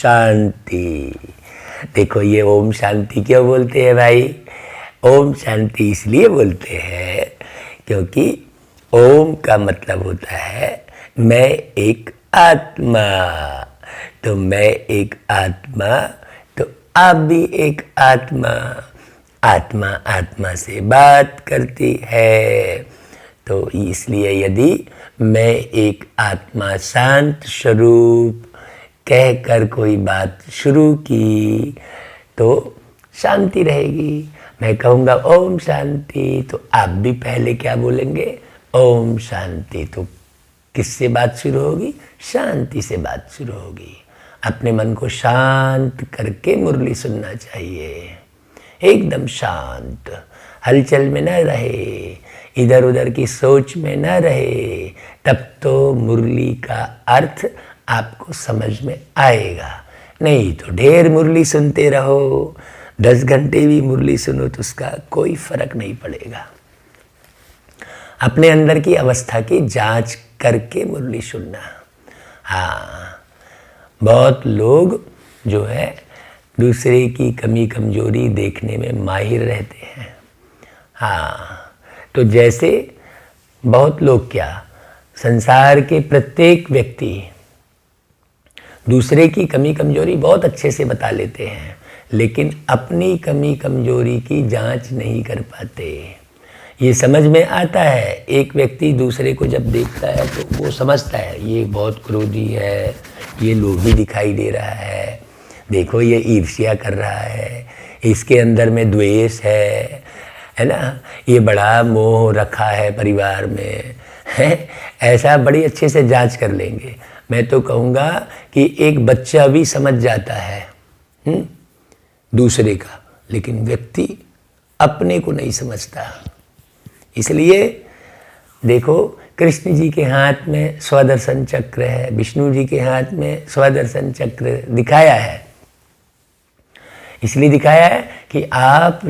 शांति। देखो ये ओम शांति क्यों बोलते हैं भाई? ओम शांति इसलिए बोलते हैं क्योंकि ओम का मतलब होता है मैं एक आत्मा। तो मैं एक आत्मा, तो आप भी एक आत्मा। आत्मा आत्मा से बात करती है। तो इसलिए यदि मैं एक आत्मा शांत स्वरूप कहकर कोई बात शुरू की तो शांति रहेगी। मैं कहूँगा ओम शांति, तो आप भी पहले क्या बोलेंगे? ओम शांति। तो किससे बात शुरू होगी? शांति से बात शुरू होगी। अपने मन को शांत करके मुरली सुनना चाहिए, एकदम शांत, हलचल में न रहे, इधर उधर की सोच में न रहे, तब तो मुरली का अर्थ आपको समझ में आएगा। नहीं तो ढेर मुरली सुनते रहो, 10 घंटे भी मुरली सुनो तो उसका कोई फर्क नहीं पड़ेगा। अपने अंदर की अवस्था की जांच करके मुरली सुनना। हाँ, बहुत लोग जो है दूसरे की कमी कमजोरी देखने में माहिर रहते हैं। हाँ, तो जैसे बहुत लोग क्या, संसार के प्रत्येक व्यक्ति दूसरे की कमी कमजोरी बहुत अच्छे से बता लेते हैं, लेकिन अपनी कमी कमजोरी की जांच नहीं कर पाते। ये समझ में आता है, एक व्यक्ति दूसरे को जब देखता है तो वो समझता है ये बहुत क्रोधी है, ये लोभी दिखाई दे रहा है, देखो ये ईर्ष्या कर रहा है, इसके अंदर में द्वेष है ना, ये बड़ा मोह रखा है परिवार में, है ऐसा बड़ी अच्छे से जांच कर लेंगे। मैं तो कहूँगा कि एक बच्चा भी समझ जाता है दूसरे का, लेकिन व्यक्ति अपने को नहीं समझता। इसलिए देखो कृष्ण जी के हाथ में स्वदर्शन चक्र है, विष्णु जी के हाथ में स्वदर्शन चक्र दिखाया है। इसलिए दिखाया है कि आप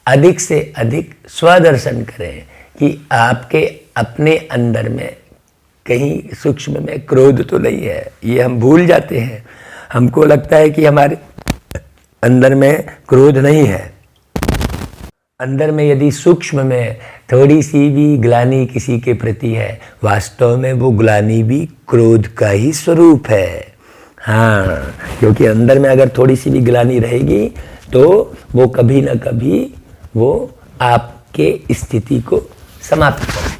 अधिक से अधिक स्वदर्शन करें कि आपके अपने अंदर में कहीं सूक्ष्म में क्रोध तो नहीं है। ये हम भूल जाते हैं, हमको लगता है कि हमारे अंदर में क्रोध नहीं है। अंदर में यदि सूक्ष्म में थोड़ी सी भी ग्लानि किसी के प्रति है, वास्तव में वो ग्लानि भी क्रोध का ही स्वरूप है। हाँ, क्योंकि अंदर में अगर थोड़ी सी भी ग्लानि रहेगी तो वो कभी ना कभी वो आपके स्थिति को समाप्त करेगी।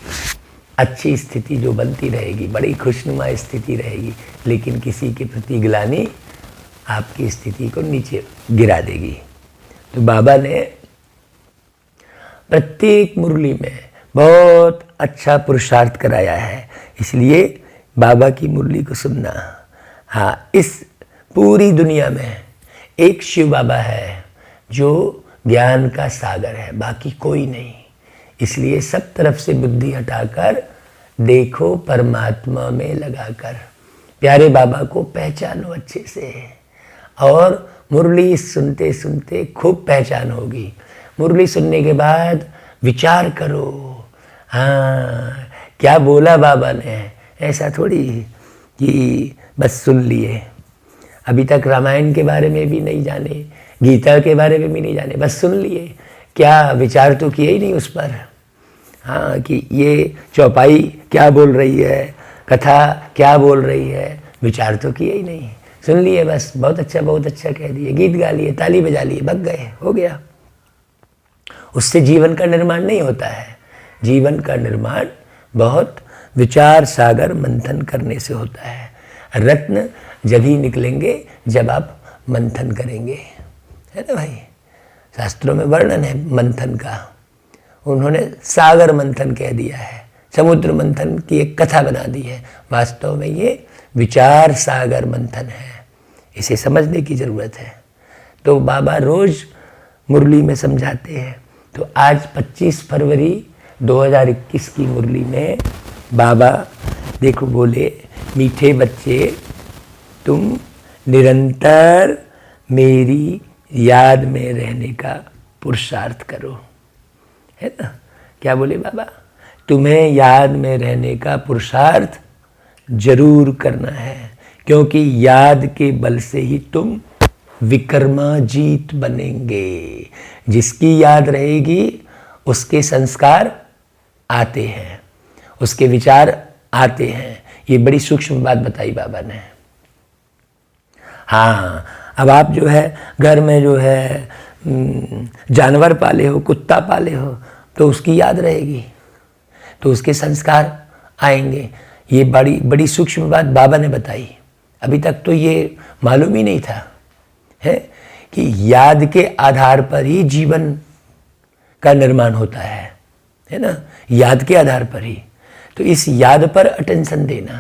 अच्छी स्थिति जो बनती रहेगी, बड़ी खुशनुमा स्थिति रहेगी, लेकिन किसी के प्रति ग्लानि आपकी स्थिति को नीचे गिरा देगी। तो बाबा ने प्रत्येक मुरली में बहुत अच्छा पुरुषार्थ कराया है, इसलिए बाबा की मुरली को सुनना। हाँ, इस पूरी दुनिया में एक शिव बाबा है जो ज्ञान का सागर है, बाकी कोई नहीं। इसलिए सब तरफ से बुद्धि हटाकर देखो परमात्मा में लगाकर, प्यारे बाबा को पहचानो अच्छे से, और मुरली सुनते सुनते खूब पहचान होगी। मुरली सुनने के बाद विचार करो, हाँ क्या बोला बाबा ने। ऐसा थोड़ी कि बस सुन लिए, अभी तक रामायण के बारे में भी नहीं जाने, गीता के बारे में भी नहीं जाने, बस सुन लिए, क्या विचार तो किए ही नहीं उस पर। हाँ, कि ये चौपाई क्या बोल रही है, कथा क्या बोल रही है, विचार तो किए ही नहीं, सुन लिए बस, बहुत अच्छा कह दिए, गीत गा लिए, ताली बजा लिए, भग गए, हो गया। उससे जीवन का निर्माण नहीं होता है। जीवन का निर्माण बहुत विचार सागर मंथन करने से होता है। रत्न जब ही निकलेंगे जब आप मंथन करेंगे, है ना भाई। शास्त्रों में वर्णन है मंथन का, उन्होंने सागर मंथन कह दिया है, समुद्र मंथन की एक कथा बना दी है। वास्तव में ये विचार सागर मंथन है, इसे समझने की ज़रूरत है। तो बाबा रोज़ मुरली में समझाते हैं। तो आज 25 फरवरी 2021 की मुरली में बाबा देखो बोले, मीठे बच्चे तुम निरंतर मेरी याद में रहने का पुरुषार्थ करो, है ना। क्या बोले बाबा? तुम्हें याद में रहने का पुरुषार्थ जरूर करना है, क्योंकि याद के बल से ही तुम विक्रमाजीत बनेंगे। जिसकी याद रहेगी उसके संस्कार आते हैं, उसके विचार आते हैं। ये बड़ी सूक्ष्म बात बताई बाबा ने। हाँ, अब आप जो है घर में जो है जानवर पाले हो, कुत्ता पाले हो, तो उसकी याद रहेगी, तो उसके संस्कार आएंगे। ये बड़ी बड़ी सूक्ष्म बात बाबा ने बताई। अभी तक तो ये मालूम ही नहीं था है कि याद के आधार पर ही जीवन का निर्माण होता है ना, याद के आधार पर ही। तो इस याद पर अटेंशन देना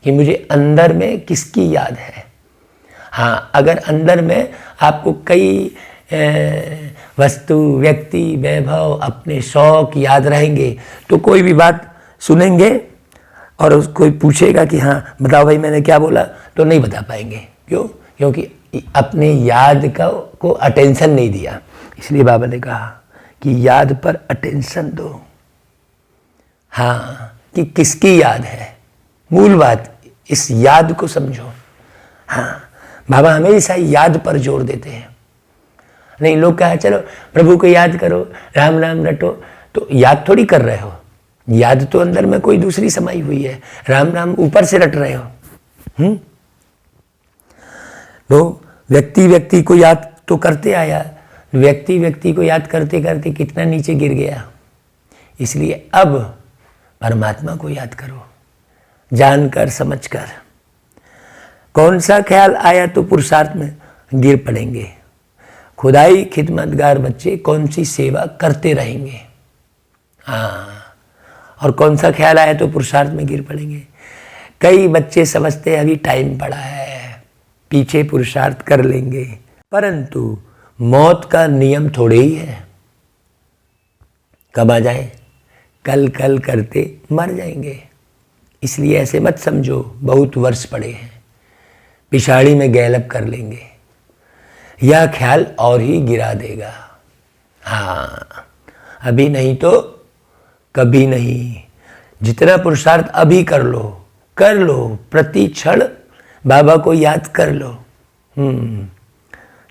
कि मुझे अंदर में किसकी याद है। हाँ, अगर अंदर में आपको कई वस्तु, व्यक्ति, वैभव, अपने शौक याद रहेंगे तो कोई भी बात सुनेंगे और कोई पूछेगा कि हाँ बताओ भाई मैंने क्या बोला, तो नहीं बता पाएंगे। क्यों? क्योंकि अपने याद को अटेंशन नहीं दिया। इसलिए बाबा ने कहा कि याद पर अटेंशन दो। हाँ, कि किसकी याद है, मूल बात, इस याद को समझो। हाँ, बाबा हमेशा याद पर जोर देते हैं। नहीं, लोग कहा चलो प्रभु को याद करो, राम नाम रटो, तो याद थोड़ी कर रहे हो, याद तो अंदर में कोई दूसरी समाई हुई है, राम नाम ऊपर से रट रहे हो। तो व्यक्ति को याद तो करते आया, व्यक्ति को याद करते करते कितना नीचे गिर गया। इसलिए अब परमात्मा को याद करो, जानकर समझकर। कौन सा ख्याल आया तो पुरुषार्थ में गिर पड़ेंगे। खुदाई खिदमतगार बच्चे कौन सी सेवा करते रहेंगे। हाँ, और कौन सा ख्याल आया तो पुरुषार्थ में गिर पड़ेंगे। कई बच्चे समझते हैं अभी टाइम पड़ा है, पीछे पुरुषार्थ कर लेंगे, परंतु मौत का नियम थोड़े ही है, कब आ जाए, कल कल करते मर जाएंगे। इसलिए ऐसे मत समझो बहुत वर्ष पड़े हैं, पिछाड़ी में गैलअप कर लेंगे, यह ख्याल और ही गिरा देगा। हाँ, अभी नहीं तो कभी नहीं। जितना पुरुषार्थ अभी कर लो, प्रति क्षण बाबा को याद कर लो।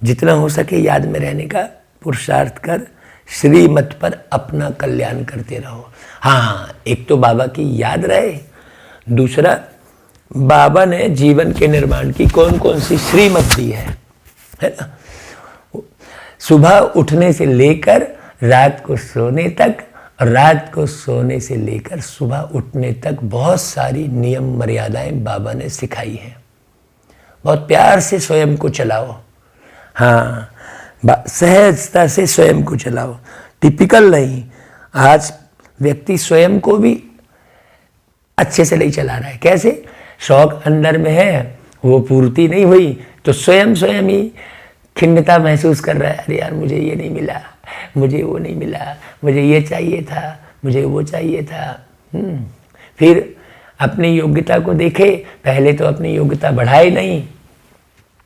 जितना हो सके याद में रहने का पुरुषार्थ कर, श्रीमत पर अपना कल्याण करते रहो। हाँ, एक तो बाबा की याद रहे, दूसरा बाबा ने जीवन के निर्माण की कौन कौन सी श्रीमत दी है ना। सुबह उठने से लेकर रात को सोने तक, और रात को सोने से लेकर सुबह उठने तक बहुत सारी नियम मर्यादाएं बाबा ने सिखाई हैं। बहुत प्यार से स्वयं को चलाओ। हाँ, सहजता से स्वयं को चलाओ, टिपिकल नहीं। आज व्यक्ति स्वयं को भी अच्छे से नहीं चला रहा है। कैसे? शौक अंदर में है, वो पूर्ति नहीं हुई तो स्वयं ही खिन्नता महसूस कर रहा है। अरे यार, मुझे ये नहीं मिला, मुझे वो नहीं मिला, मुझे ये चाहिए था, मुझे वो चाहिए था। फिर अपनी योग्यता को देखे, पहले तो अपनी योग्यता बढ़ाए नहीं,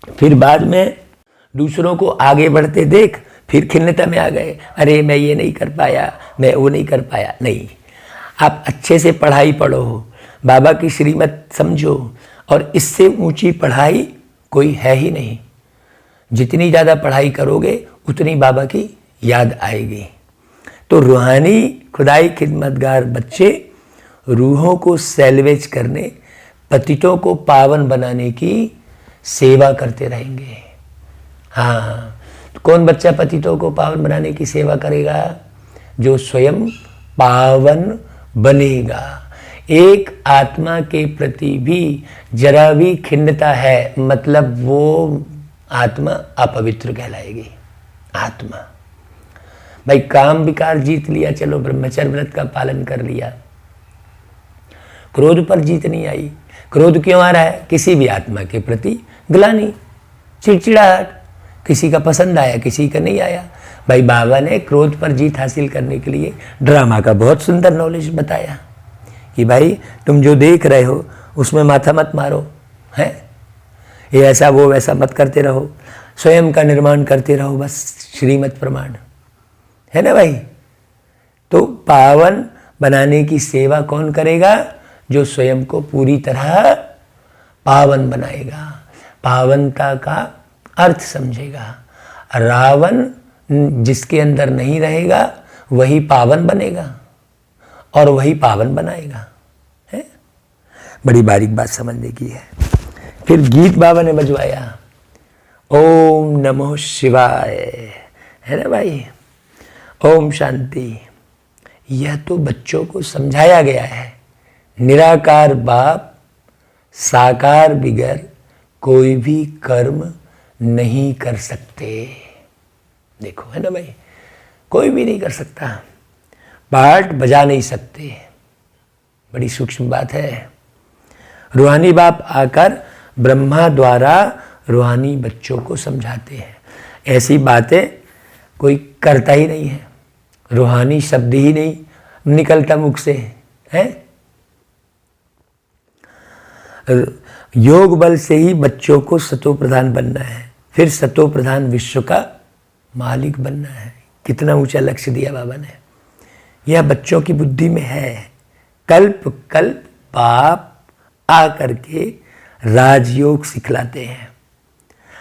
फिर बाद में दूसरों को आगे बढ़ते देख फिर खिन्नता में आ गए। अरे मैं ये नहीं कर पाया, मैं वो नहीं कर पाया। नहीं, आप अच्छे से पढ़ाई पढ़ो, बाबा की श्रीमत समझो, और इससे ऊंची पढ़ाई कोई है ही नहीं। जितनी ज़्यादा पढ़ाई करोगे उतनी बाबा की याद आएगी। तो रूहानी खुदाई खिदमतगार बच्चे रूहों को सैल्वेज करने, पतितों को पावन बनाने की सेवा करते रहेंगे। हाँ, तो कौन बच्चा पतितों को पावन बनाने की सेवा करेगा? जो स्वयं पावन बनेगा। एक आत्मा के प्रति भी जरा भी खिन्नता है, मतलब वो आत्मा अपवित्र कहलाएगी। आत्मा भाई, काम विकार जीत लिया, चलो ब्रह्मचर्य व्रत का पालन कर लिया, क्रोध पर जीत नहीं आई। क्रोध क्यों आ रहा है? किसी भी आत्मा के प्रति ग्लानि, चिड़चिड़ाहट, किसी का पसंद आया, किसी का नहीं आया। भाई, बाबा ने क्रोध पर जीत हासिल करने के लिए ड्रामा का बहुत सुंदर नॉलेज बताया कि भाई तुम जो देख रहे हो उसमें माथा मत मारो, है ये ऐसा वो वैसा मत करते रहो, स्वयं का निर्माण करते रहो, बस श्रीमत प्रमाण है ना भाई। तो पावन बनाने की सेवा कौन करेगा? जो स्वयं को पूरी तरह पावन बनाएगा, पावनता का अर्थ समझेगा। रावण जिसके अंदर नहीं रहेगा वही पावन बनेगा और वही पावन बनाएगा, है। बड़ी बारीक बात समझने की है। फिर गीत बाबा ने बजवाया, ओम नमो शिवाय, है ना भाई, ओम शांति। यह तो बच्चों को समझाया गया है, निराकार बाप साकार बिगर कोई भी कर्म नहीं कर सकते। देखो, है ना भाई, कोई भी नहीं कर सकता, पार्ट बजा नहीं सकते। बड़ी सूक्ष्म बात है। रूहानी बाप आकर ब्रह्मा द्वारा रूहानी बच्चों को समझाते हैं। ऐसी बातें कोई करता ही नहीं है, रूहानी शब्द ही नहीं निकलता मुख से, है। योग बल से ही बच्चों को सतो प्रधान बनना है, फिर सतो प्रधान विश्व का मालिक बनना है। कितना ऊंचा लक्ष्य दिया बाबा ने। यह बच्चों की बुद्धि में है। कल्प कल्प बाप आ करके राजयोग सिखलाते हैं।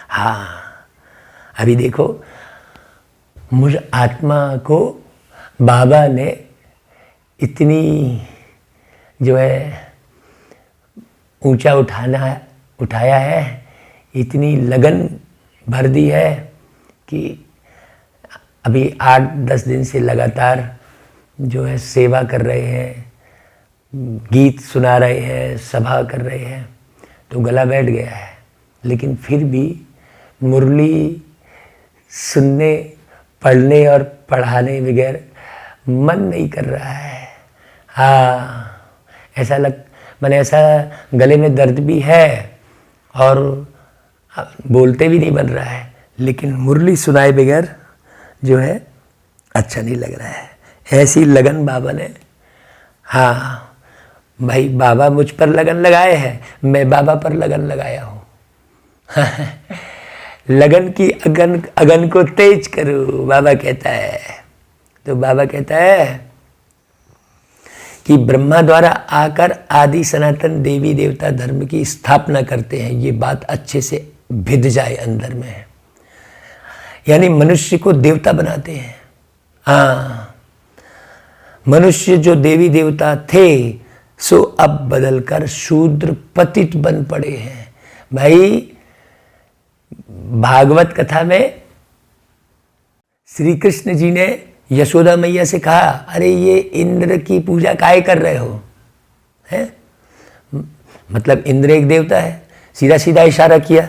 हाँ, अभी देखो, मुझ आत्मा को बाबा ने इतनी जो है ऊंचा उठाया है, इतनी लगन भर दी है कि अभी 8-10 दिन से लगातार जो है सेवा कर रहे हैं, गीत सुना रहे हैं, सभा कर रहे हैं, तो गला बैठ गया है। लेकिन फिर भी मुरली सुनने, पढ़ने और पढ़ाने बगैर मन नहीं कर रहा है। हाँ, ऐसा गले में दर्द भी है और बोलते भी नहीं बन रहा है, लेकिन मुरली सुनाए बगैर जो है अच्छा नहीं लग रहा है। ऐसी लगन बाबा ने, हाँ भाई, बाबा मुझ पर लगन लगाए हैं, मैं बाबा पर लगन लगाया हूँ। लगन की अगन को तेज करो, बाबा कहता है। तो बाबा कहता है कि ब्रह्मा द्वारा आकर आदि सनातन देवी देवता धर्म की स्थापना करते हैं। ये बात अच्छे से भिद जाए अंदर में, यानी मनुष्य को देवता बनाते हैं। हाँ, मनुष्य जो देवी देवता थे सो अब बदलकर शूद्र पतित बन पड़े हैं। भाई, भागवत कथा में श्री कृष्ण जी ने यशोदा मैया से कहा, अरे ये इंद्र की पूजा काहे कर रहे हो, हैं? मतलब इंद्र एक देवता है। सीधा सीधा इशारा किया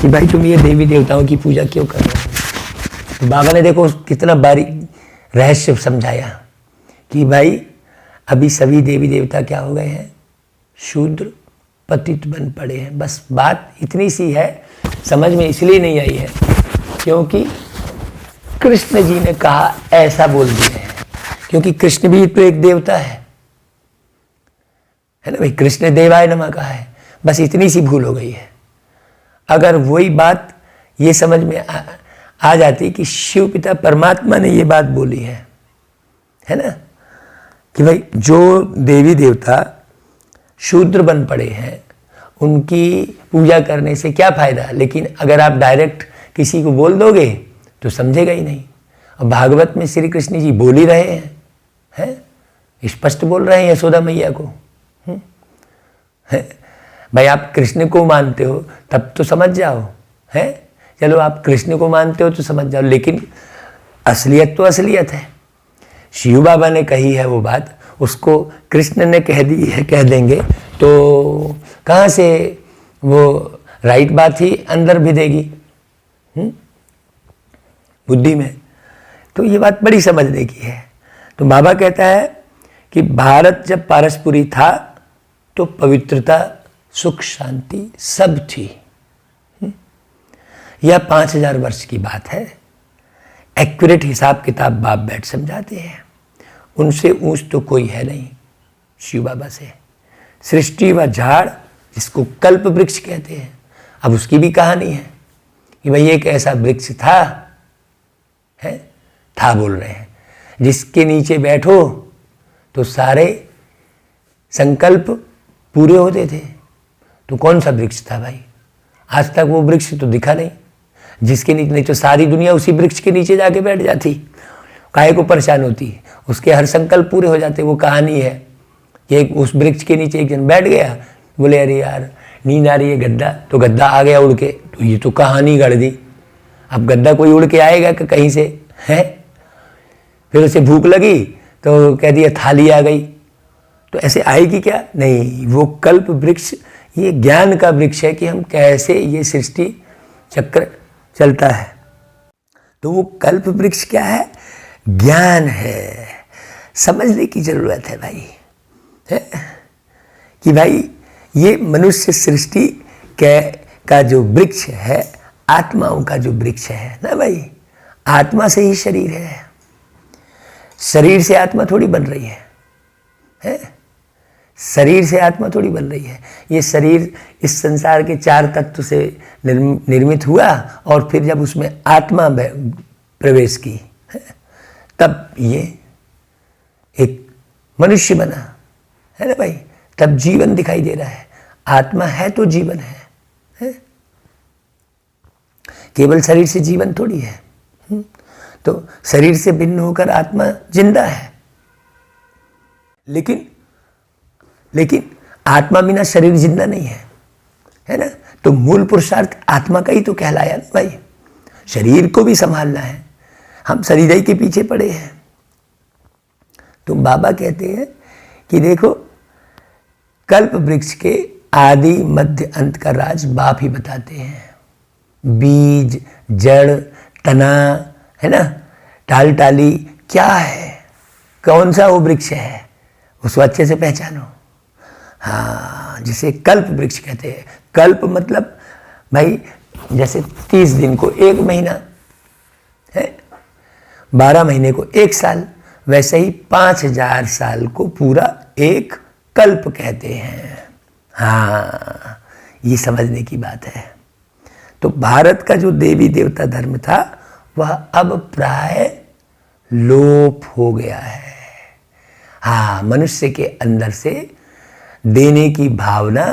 कि भाई तुम ये देवी देवताओं की पूजा क्यों कर रहे हो। तो बाबा ने देखो कितना बारीक रहस्य समझाया कि भाई अभी सभी देवी देवता क्या हो गए हैं, शूद्र पतित बन पड़े हैं। बस बात इतनी सी है, समझ में इसलिए नहीं आई है क्योंकि कृष्ण जी ने कहा, ऐसा बोल दिया है। क्योंकि कृष्ण भी तो एक देवता है ना भाई, कृष्ण देवाय नमः कहा है। बस इतनी सी भूल हो गई है। अगर वही बात ये समझ में आ जाती कि शिव पिता परमात्मा ने ये बात बोली है ना, कि भाई जो देवी देवता शूद्र बन पड़े हैं उनकी पूजा करने से क्या फायदा। लेकिन अगर आप डायरेक्ट किसी को बोल दोगे तो समझेगा ही नहीं। और भागवत में श्री कृष्ण जी बोल ही रहे हैं, स्पष्ट बोल रहे हैं यशोदा मैया को। भाई, आप कृष्ण को मानते हो तब तो समझ जाओ, है। चलो, आप कृष्ण को मानते हो तो समझ जाओ, लेकिन असलियत तो असलियत है। शिव बाबा ने कही है वो बात, उसको कृष्ण ने कह दी है, कह देंगे तो कहाँ से वो राइट बात ही अंदर भी देगी बुद्धि में। तो ये बात बड़ी समझने की है। तो बाबा कहता है कि भारत जब पारसपुरी था तो पवित्रता, सुख, शांति सब थी। यह 5000 वर्ष की बात है। एक्यूरेट हिसाब किताब बाप बैठ समझाते हैं। उनसे ऊंच तो कोई है नहीं शिव बाबा से। सृष्टि व झाड़, जिसको कल्प वृक्ष कहते हैं, अब उसकी भी कहानी है कि भाई एक ऐसा वृक्ष था बोल रहे हैं, जिसके नीचे बैठो तो सारे संकल्प पूरे होते थे। तो कौन सा वृक्ष था भाई? आज तक वो वृक्ष तो दिखा नहीं, जिसके नीचे, नहीं तो सारी दुनिया उसी वृक्ष के नीचे जाके बैठ जाती, काहे को परेशान होती, उसके हर संकल्प पूरे हो जाते। वो कहानी है कि उस वृक्ष के नीचे एक जन बैठ गया, बोले अरे यार नींद आ रही है, गद्दा, तो गद्दा आ गया उड़ के, तो ये तो कहानी गढ़ दी। अब गद्दा कोई उड़ के आएगा कि कहीं से है? फिर उसे भूख लगी तो कह दिया थाली आ गई, तो ऐसे आएगी क्या? नहीं, वो कल्प वृक्ष ये ज्ञान का वृक्ष है कि हम कैसे ये सृष्टि चक्र चलता है। तो वो कल्प वृक्ष क्या है? ज्ञान है। समझने की जरूरत है भाई, है कि भाई ये मनुष्य सृष्टि का जो वृक्ष है, आत्माओं का जो वृक्ष है ना भाई, आत्मा से ही शरीर है, शरीर से आत्मा थोड़ी बन रही है? शरीर से आत्मा थोड़ी बन रही है। ये शरीर इस संसार के 4 तत्व से निर्मित हुआ और फिर जब उसमें आत्मा प्रवेश की तब ये एक मनुष्य बना, है ना भाई? तब जीवन दिखाई दे रहा है। आत्मा है तो जीवन है? केवल शरीर से जीवन थोड़ी है। तो शरीर से भिन्न होकर आत्मा जिंदा है, लेकिन आत्मा बिना शरीर जिंदा नहीं है ना? तो मूल पुरुषार्थ आत्मा का ही तो कहलाया ना भाई। शरीर को भी संभालना है, हम शरीर ही के पीछे पड़े हैं। तो बाबा कहते हैं कि देखो, कल्प वृक्ष के आदि मध्य अंत का राज बाप ही बताते हैं। बीज, जड़, तना, है ना, टाल टाली क्या है, कौन सा वो वृक्ष है, उसको अच्छे से पहचानो। हाँ, जिसे कल्प वृक्ष कहते हैं। कल्प मतलब भाई जैसे 30 दिन को 1 महीना है, 12 महीने को 1 साल, वैसे ही 5000 साल को पूरा एक कल्प कहते हैं। हाँ, ये समझने की बात है। तो भारत का जो देवी देवता धर्म था वह अब प्राय लोप हो गया है। हाँ, मनुष्य के अंदर से देने की भावना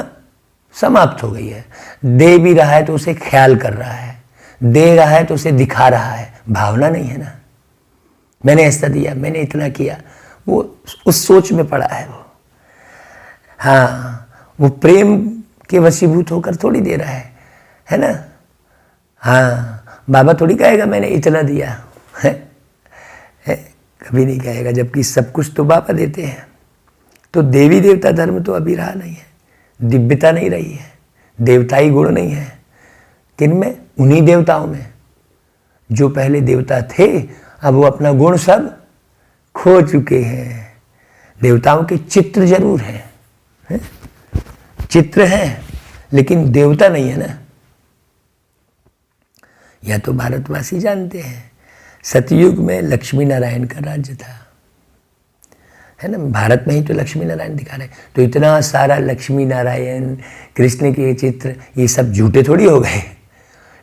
समाप्त हो गई है। दे भी रहा है तो उसे ख्याल कर रहा है, दे रहा है तो उसे दिखा रहा है, भावना नहीं है ना। मैंने ऐसा दिया, मैंने इतना किया, वो उस सोच में पड़ा है वो। हाँ, वो प्रेम के वशीभूत होकर थोड़ी दे रहा है ना। हाँ, बाबा थोड़ी कहेगा मैंने इतना दिया है, कभी नहीं कहेगा, जबकि सब कुछ तो बाबा देते हैं। तो देवी देवता धर्म तो अभी रहा नहीं है, दिव्यता नहीं रही है, देवताई गुण नहीं है। किनमें? उन्हीं देवताओं में जो पहले देवता थे, अब वो अपना गुण सब खो चुके हैं। देवताओं के चित्र जरूर है? चित्र है लेकिन देवता नहीं है ना। यह तो भारतवासी जानते हैं। सतयुग में लक्ष्मी नारायण का राज्य था, है ना। भारत में ही तो लक्ष्मी नारायण दिखा रहे, तो इतना सारा लक्ष्मी नारायण, कृष्ण के चित्र, ये सब झूठे थोड़ी हो गए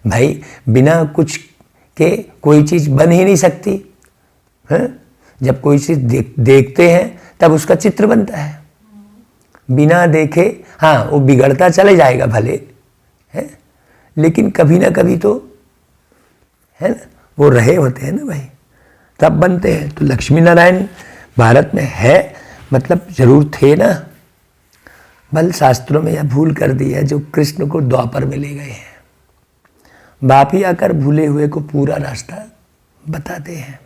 भाई। बिना कुछ के कोई चीज़ बन ही नहीं सकती है। जब कोई चीज़ देखते हैं तब उसका चित्र बनता है। बिना देखे हाँ वो बिगड़ता चले जाएगा भले, है, लेकिन कभी ना कभी तो, है ना, वो रहे होते हैं ना भाई, तब बनते हैं। तो लक्ष्मी नारायण भारत में है, मतलब जरूर थे ना। बल शास्त्रों में यह भूल कर दी है जो कृष्ण को द्वापर में ले गए हैं। बाप ही आकर भूले हुए को पूरा रास्ता बताते हैं।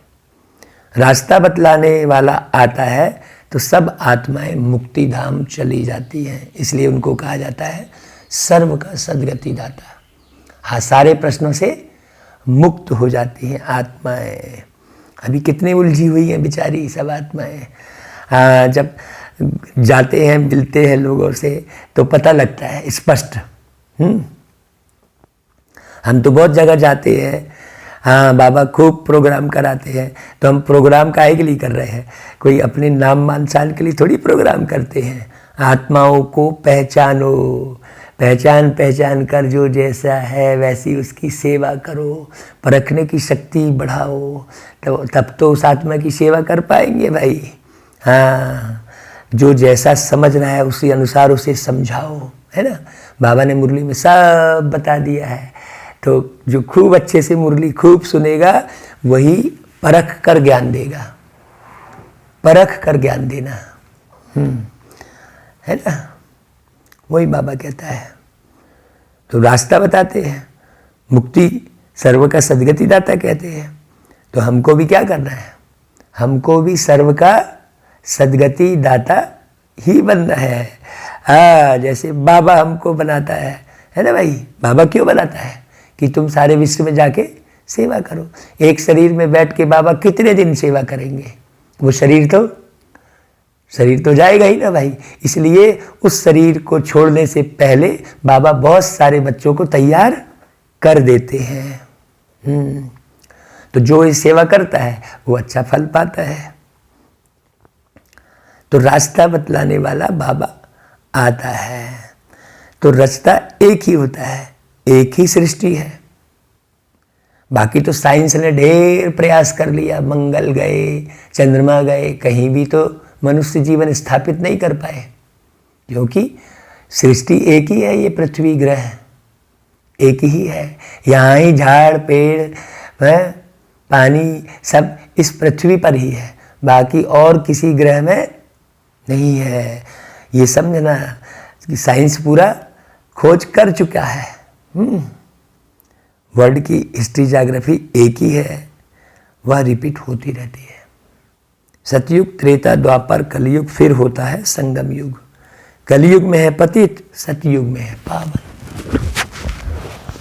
रास्ता बतलाने वाला आता है तो सब आत्माएं मुक्ति धाम चली जाती हैं। इसलिए उनको कहा जाता है सर्व का सद्गति दाता। हाँ, सारे प्रश्नों से मुक्त हो जाती हैं आत्माएं। अभी कितने उलझी हुई हैं बेचारी सब आत्माएं। जब जाते हैं, मिलते हैं लोगों से तो पता लगता है स्पष्ट। हम तो बहुत जगह जाते हैं, हाँ, बाबा खूब प्रोग्राम कराते हैं, तो हम प्रोग्राम काहे के लिए कर रहे हैं? कोई अपने नाम मान शान के लिए थोड़ी प्रोग्राम करते हैं। आत्माओं को पहचानो, पहचान पहचान कर जो जैसा है वैसी उसकी सेवा करो, परखने की शक्ति बढ़ाओ, तो तब तो उस आत्मा की सेवा कर पाएंगे भाई। हाँ, जो जैसा समझ रहा है उसी अनुसार उसे समझाओ, है ना। बाबा ने मुरली में सब बता दिया है। तो जो खूब अच्छे से मुरली खूब सुनेगा वही परख कर ज्ञान देगा, परख कर ज्ञान देना, है ना। वही बाबा कहता है। तो रास्ता बताते हैं, मुक्ति सर्व का सद्गति दाता कहते हैं। तो हमको भी क्या करना है, हमको भी सर्व का सद्गति दाता ही बनना है। हाँ, जैसे बाबा हमको बनाता है ना भाई। बाबा क्यों बनाता है कि तुम सारे विश्व में जाके सेवा करो। एक शरीर में बैठ के बाबा कितने दिन सेवा करेंगे, वो शरीर तो जाएगा ही ना भाई। इसलिए उस शरीर को छोड़ने से पहले बाबा बहुत सारे बच्चों को तैयार कर देते हैं। तो जो ये सेवा करता है वो अच्छा फल पाता है। तो रास्ता बतलाने वाला बाबा आता है। तो रास्ता एक ही होता है, एक ही सृष्टि है। बाकी तो साइंस ने ढेर प्रयास कर लिया, मंगल गए, चंद्रमा गए, कहीं भी तो मनुष्य जीवन स्थापित नहीं कर पाए, क्योंकि सृष्टि एक ही है। ये पृथ्वी ग्रह एक ही है। यहाँ ही झाड़ पेड़ पानी सब इस पृथ्वी पर ही है, बाकी और किसी ग्रह में नहीं है। ये समझना कि साइंस पूरा खोज कर चुका है। वर्ल्ड की हिस्ट्री ज्योग्राफी एक ही है, वह रिपीट होती रहती है। सतयुग, त्रेता, द्वापर, कलयुग, फिर होता है संगम युग। कलयुग में है पतित, सतयुग में है पावन।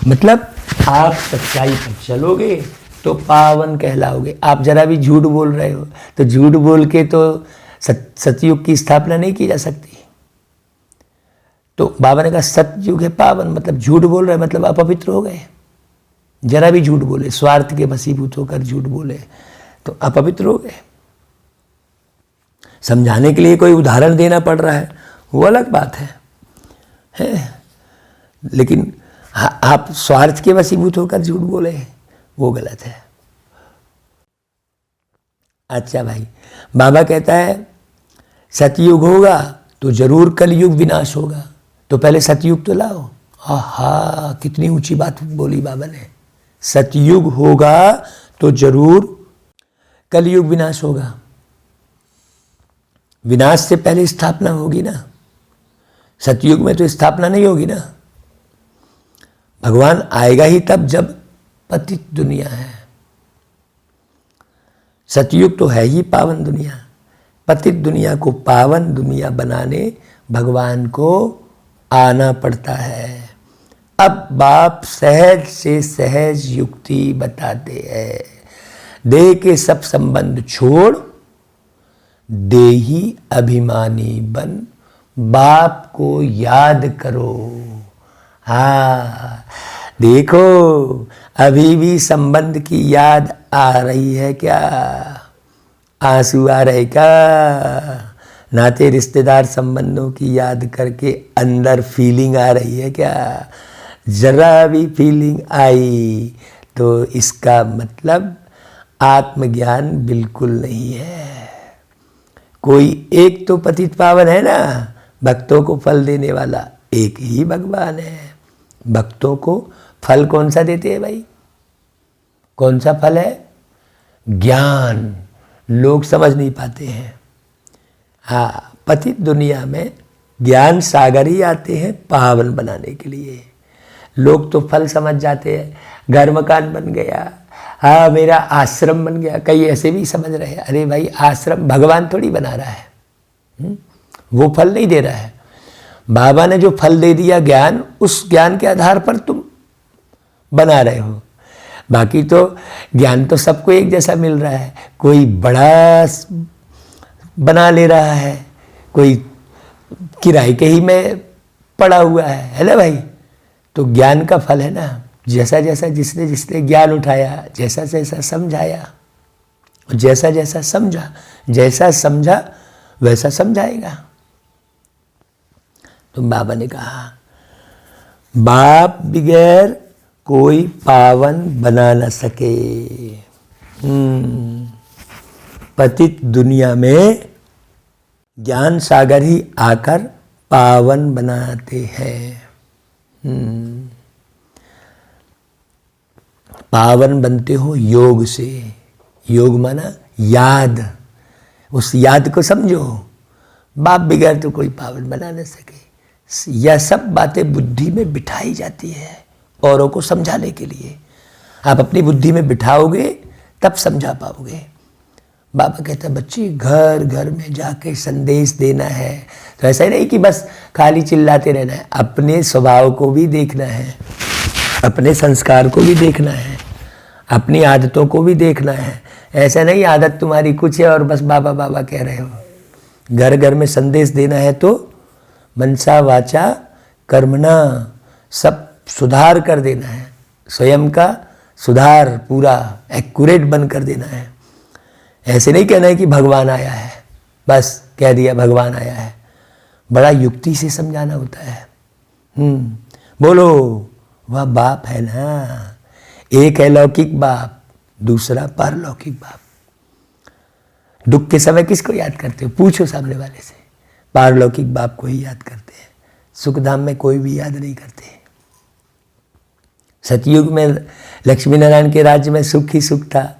मतलब आप सच्चाई पर चलोगे तो पावन कहलाओगे। आप जरा भी झूठ बोल रहे हो तो झूठ बोल के तो सतयुग की स्थापना नहीं की जा सकती। तो बाबा ने कहा सतयुग है पावन, मतलब झूठ बोल रहे मतलब अपवित्र हो गए। जरा भी झूठ बोले, स्वार्थ के वशीभूत होकर झूठ बोले तो अपवित्र हो गए। समझाने के लिए कोई उदाहरण देना पड़ रहा है वो अलग बात है? लेकिन आप स्वार्थ के वशीभूत होकर झूठ बोले वो गलत है। अच्छा भाई, बाबा कहता है सतयुग होगा तो जरूर कलयुग विनाश होगा, तो पहले सतयुग तो लाओ। आहा, कितनी ऊंची बात बोली बाबा ने। सतयुग होगा तो जरूर कलयुग विनाश होगा। विनाश से पहले स्थापना होगी ना। सतयुग में तो स्थापना नहीं होगी ना। भगवान आएगा ही तब जब पतित दुनिया है। सतयुग तो है ही पावन दुनिया। पतित दुनिया को पावन दुनिया बनाने भगवान को आना पड़ता है। अब बाप सहज से सहज युक्ति बताते हैं। देह के सब संबंध छोड़, देही अभिमानी बन, बाप को याद करो। हाँ, देखो अभी भी संबंध की याद आ रही है क्या? आंसू आ रहे क्या? नाते रिश्तेदार संबंधों की याद करके अंदर फीलिंग आ रही है क्या? जरा भी फीलिंग आई तो इसका मतलब आत्मज्ञान बिल्कुल नहीं है। कोई एक तो पतित पावन है ना, भक्तों को फल देने वाला एक ही भगवान है। भक्तों को फल कौन सा देते हैं भाई? कौन सा फल है? ज्ञान। लोग समझ नहीं पाते हैं। हाँ, पतित दुनिया में ज्ञान सागर ही आते हैं पावन बनाने के लिए। लोग तो फल समझ जाते हैं, घर मकान बन गया, हाँ मेरा आश्रम बन गया। कई ऐसे भी समझ रहे हैं, अरे भाई आश्रम भगवान थोड़ी बना रहा है, वो फल नहीं दे रहा है। बाबा ने जो फल दे दिया ज्ञान, उस ज्ञान के आधार पर तुम बना रहे हो। बाकी तो ज्ञान तो सबको एक जैसा मिल रहा है। कोई बड़ा बना ले रहा है, कोई किराए के ही में पड़ा हुआ है ना भाई। तो ज्ञान का फल है ना, जैसा जैसा जिसने जिसने ज्ञान उठाया, जैसा जैसा समझाया, जैसा जैसा समझा, जैसा समझा वैसा समझाएगा। तो बाबा ने कहा बाप बगैर कोई पावन बना न सके। पतित दुनिया में ज्ञान सागर ही आकर पावन बनाते हैं। पावन बनते हो योग से। योग माना याद, उस याद को समझो। बाप बगैर तो कोई पावन बना न सके। यह सब बातें बुद्धि में बिठाई जाती है औरों को समझाने के लिए। आप अपनी बुद्धि में बिठाओगे तब समझा पाओगे। बाबा कहता है बच्ची घर घर में जाके संदेश देना है। तो ऐसा ही नहीं कि बस खाली चिल्लाते रहना है, अपने स्वभाव को भी देखना है, अपने संस्कार को भी देखना है, अपनी आदतों को भी देखना है। ऐसा नहीं आदत तुम्हारी कुछ है और बस बाबा बाबा कह रहे हो। घर घर में संदेश देना है तो मनसा वाचा कर्मणा सब सुधार कर देना है। स्वयं का सुधार पूरा एक्यूरेट बन कर देना है। ऐसे नहीं कहना है कि भगवान आया है, बस कह दिया भगवान आया है। बड़ा युक्ति से समझाना होता है। बोलो वह बाप है ना, एक है लौकिक बाप, दूसरा पारलौकिक बाप। दुख के समय किसको याद करते हो? पूछो सामने वाले से। पारलौकिक बाप को ही याद करते हैं, सुखधाम में कोई भी याद नहीं करते। सतयुग में लक्ष्मी नारायण के राज्य में सुख ही सुख था,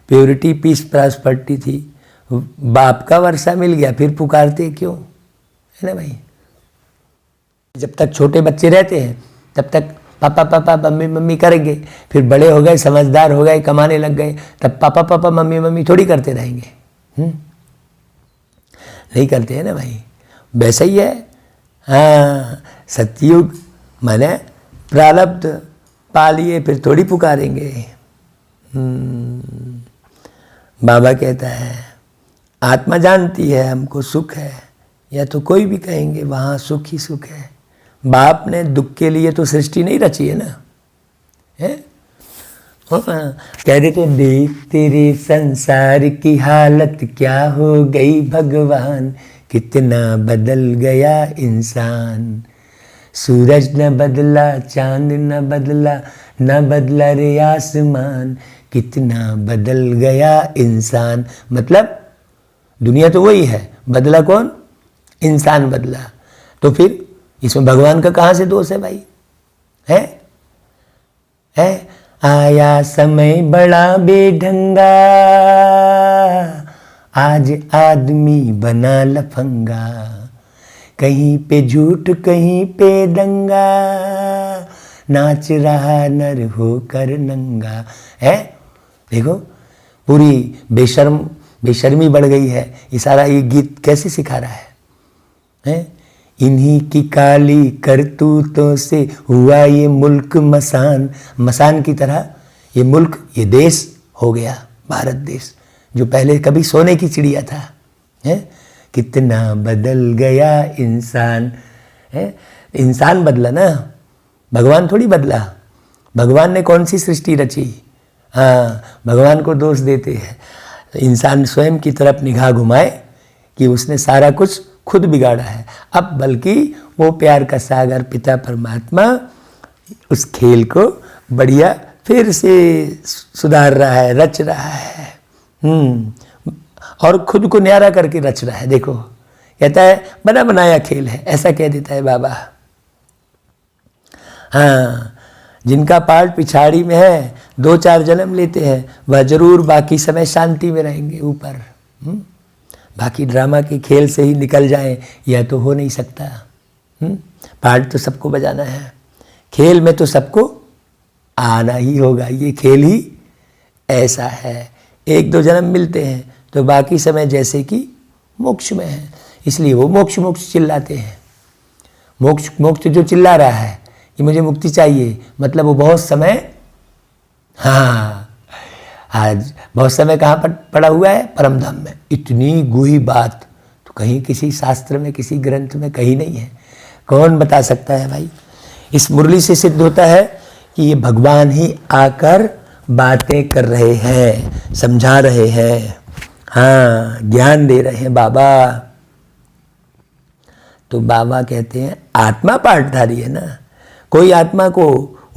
प्योरिटी पीस प्रॉस्पेरिटी थी। बाप का वर्षा मिल गया, फिर पुकारते क्यों? है ना भाई। जब तक छोटे बच्चे रहते हैं तब तक पापा पापा मम्मी मम्मी करेंगे, फिर बड़े हो गए, समझदार हो गए, कमाने लग गए, तब पापा पापा मम्मी मम्मी थोड़ी करते रहेंगे। नहीं करते हैं ना भाई। वैसा ही है। हाँ, सतयुग माने प्रारब्ध पालिए फिर थोड़ी पुकारेंगे। बाबा कहता है आत्मा जानती है हमको सुख है, या तो कोई भी कहेंगे वहाँ सुख ही सुख है। बाप ने दुख के लिए तो सृष्टि नहीं रची है ना, है? कह दे तो देख तेरे संसार की हालत क्या हो गई भगवान, कितना बदल गया इंसान। सूरज न बदला, चांद न बदला, न बदला रे आसमान, कितना बदल गया इंसान। मतलब दुनिया तो वही है, बदला कौन? इंसान बदला। तो फिर इसमें भगवान का कहाँ से दोष है भाई? है आया समय बड़ा बेढंगा, आज आदमी बना लफंगा, कहीं पे झूठ कहीं पे दंगा, नाच रहा नर होकर नंगा। है देखो पूरी बेशर्मी बढ़ गई है। ये सारा ये गीत कैसे सिखा रहा है? इन्हीं की काली करतूतों से हुआ ये मुल्क मसान। मसान की तरह ये मुल्क, ये देश हो गया भारत देश, जो पहले कभी सोने की चिड़िया था। है कितना बदल गया इंसान। है इंसान बदला ना, भगवान थोड़ी बदला। भगवान ने कौन सी सृष्टि रची? हाँ, भगवान को दोष देते हैं। इंसान स्वयं की तरफ निगाह घुमाए कि उसने सारा कुछ खुद बिगाड़ा है। अब बल्कि वो प्यार का सागर पिता परमात्मा उस खेल को बढ़िया फिर से सुधार रहा है, रच रहा है। और खुद को न्यारा करके रच रहा है। देखो कहता है बना बनाया खेल है, ऐसा कह देता है बाबा। हाँ, जिनका पार्ट पिछाड़ी में है, 2-4 जन्म लेते हैं, वह जरूर बाकी समय शांति में रहेंगे ऊपर। बाकी ड्रामा के खेल से ही निकल जाएं, यह तो हो नहीं सकता। पार्ट तो सबको बजाना है, खेल में तो सबको आना ही होगा। ये खेल ही ऐसा है। 1-2 जन्म मिलते हैं तो बाकी समय जैसे कि मोक्ष में है, इसलिए वो मोक्ष मोक्ष चिल्लाते हैं। मोक्ष मोक्ष जो चिल्ला रहा है कि मुझे मुक्ति चाहिए, मतलब वो बहुत समय, हाँ आज बहुत समय कहाँ पर पड़ा हुआ है? परमधाम में। इतनी गूढ़ी बात तो कहीं किसी शास्त्र में, किसी ग्रंथ में कहीं नहीं है। कौन बता सकता है भाई? इस मुरली से सिद्ध होता है कि ये भगवान ही आकर बातें कर रहे हैं, समझा रहे हैं, हाँ ज्ञान दे रहे हैं बाबा। तो बाबा कहते हैं आत्मा पार्टधारी है ना। कोई आत्मा को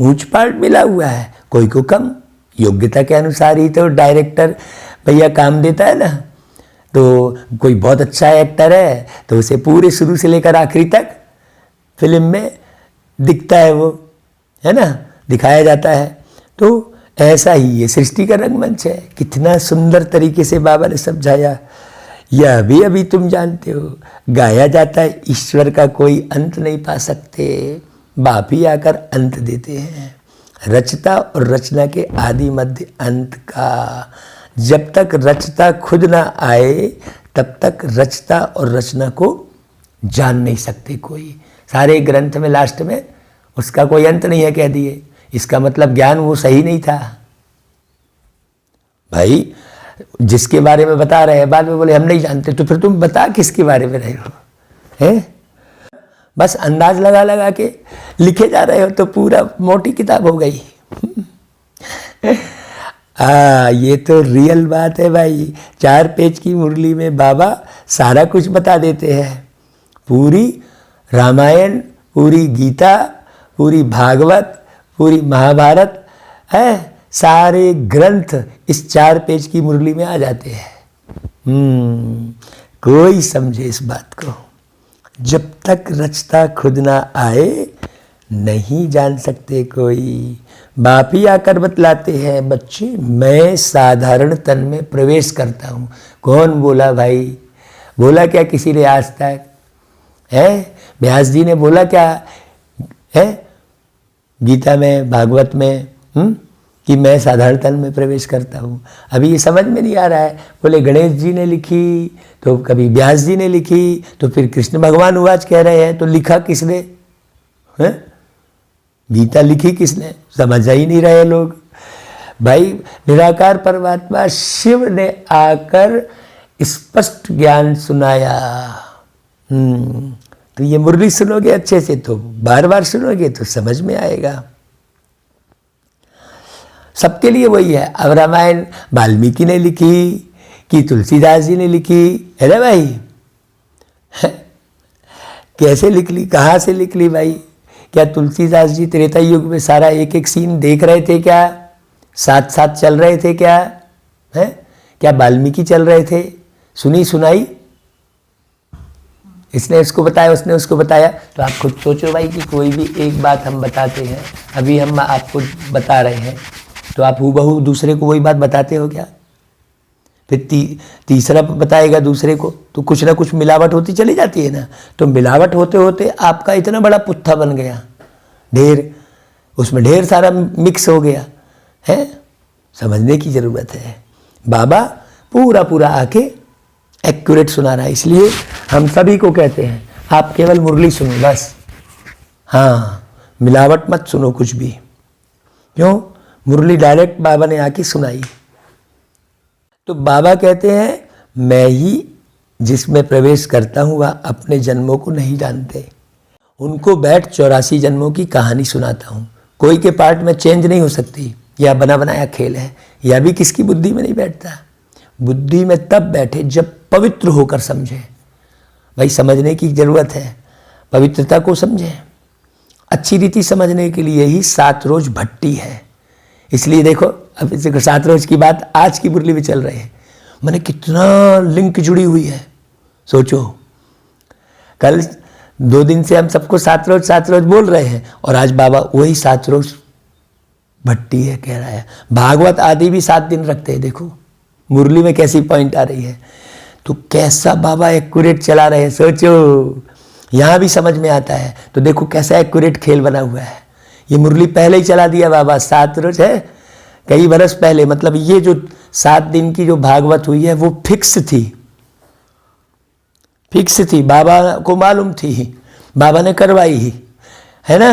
ऊंच पार्ट मिला हुआ है, कोई को कम। योग्यता के अनुसार ही तो डायरेक्टर भैया काम देता है ना। तो कोई बहुत अच्छा एक्टर है तो उसे पूरे शुरू से लेकर आखिरी तक फिल्म में दिखता है वो, है ना, दिखाया जाता है। तो ऐसा ही ये सृष्टि का रंगमंच है। कितना सुंदर तरीके से बाबा ने समझाया। यह भी अभी तुम जानते हो, गाया जाता है ईश्वर का कोई अंत नहीं पा सकते, बाप ही आकर अंत देते हैं। रचता और रचना के आदि मध्य अंत का। जब तक रचता खुद ना आए तब तक रचता और रचना को जान नहीं सकते कोई। सारे ग्रंथ में लास्ट में उसका कोई अंत नहीं है कह दिए। इसका मतलब ज्ञान वो सही नहीं था भाई। जिसके बारे में बता रहे हैं बाद में बोले हम नहीं जानते, तो फिर तुम बता किसके बारे में रहे हो, हैं? बस अंदाज लगा लगा के लिखे जा रहे हो तो पूरा मोटी किताब हो गई। ये तो रियल बात है भाई। 4 पेज की मुरली में बाबा सारा कुछ बता देते हैं। पूरी रामायण, पूरी गीता, पूरी भागवत, पूरी महाभारत है, सारे ग्रंथ इस 4 पेज की मुरली में आ जाते हैं। कोई समझे इस बात को। जब तक रचता खुद ना आए नहीं जान सकते कोई। बाप ही आकर बतलाते हैं, बच्चे मैं साधारण तन में प्रवेश करता हूँ। कौन बोला भाई? बोला क्या किसी ने आज तक? है व्यास जी ने बोला क्या है गीता में, भागवत में, कि मैं साधारण तन में प्रवेश करता हूँ? अभी ये समझ में नहीं आ रहा है। बोले गणेश जी ने लिखी, तो कभी व्यास जी ने लिखी, तो फिर कृष्ण भगवान उवाच कह रहे हैं, तो लिखा किसने है? गीता लिखी किसने? समझ ही नहीं रहे लोग भाई। निराकार परमात्मा शिव ने आकर स्पष्ट ज्ञान सुनाया। तो ये मुरली सुनोगे अच्छे से तो बार बार सुनोगे तो समझ में आएगा। सबके लिए वही है। अब रामायण वाल्मीकि ने लिखी कि तुलसीदास जी ने लिखी है ना भाई? कैसे लिख ली, कहाँ से लिख ली भाई? क्या तुलसीदास जी त्रेता युग में सारा एक एक सीन देख रहे थे क्या? साथ साथ चल रहे थे क्या? है क्या वाल्मीकि चल रहे थे? सुनी सुनाई, इसने इसको बताया, उसने उसको बताया। तो आप खुद सोचो भाई कि कोई भी एक बात हम बताते हैं, अभी हम आपको बता रहे हैं, तो आप हूबहू दूसरे को वही बात बताते हो क्या? फिर तीसरा बताएगा दूसरे को, तो कुछ ना कुछ मिलावट होती चली जाती है ना। तो मिलावट होते होते आपका इतना बड़ा पुत्था बन गया, ढेर, उसमें ढेर सारा मिक्स हो गया है। समझने की ज़रूरत है। बाबा पूरा पूरा आके एक्यूरेट सुना रहा है। इसलिए हम सभी को कहते हैं आप केवल मुरली सुनो बस। हाँ, मिलावट मत सुनो कुछ भी। क्यों? मुरली डायरेक्ट बाबा ने आके सुनाई। तो बाबा कहते हैं मैं ही जिसमें प्रवेश करता हूँ वह अपने जन्मों को नहीं जानते। उनको बैठ 84 जन्मों की कहानी सुनाता हूँ। कोई के पार्ट में चेंज नहीं हो सकती, यह बना बनाया खेल है। यह भी किसकी बुद्धि में नहीं बैठता। बुद्धि में तब बैठे जब पवित्र होकर समझे। भाई समझने की ज़रूरत है, पवित्रता को समझें। अच्छी रीति समझने के लिए ही 7 रोज भट्टी है। इसलिए देखो अब 7 रोज की बात आज की मुरली में चल रही है। मैंने कितना लिंक जुड़ी हुई है सोचो। कल 2 दिन से हम सबको 7 रोज बोल रहे हैं, और आज बाबा वही 7 रोज भट्टी है कह रहा है। भागवत आदि भी 7 दिन रखते हैं। देखो मुरली में कैसी पॉइंट आ रही है। तो कैसा बाबा एक्यूरेट चला रहे हैं सोचो। यहाँ भी समझ में आता है। तो देखो कैसा एक्यूरेट खेल बना हुआ है। ये मुरली पहले ही चला दिया बाबा। 7 रोज है कई बरस पहले। मतलब ये जो 7 दिन की जो भागवत हुई है वो फिक्स थी। बाबा को मालूम थी, बाबा ने करवाई ही है ना।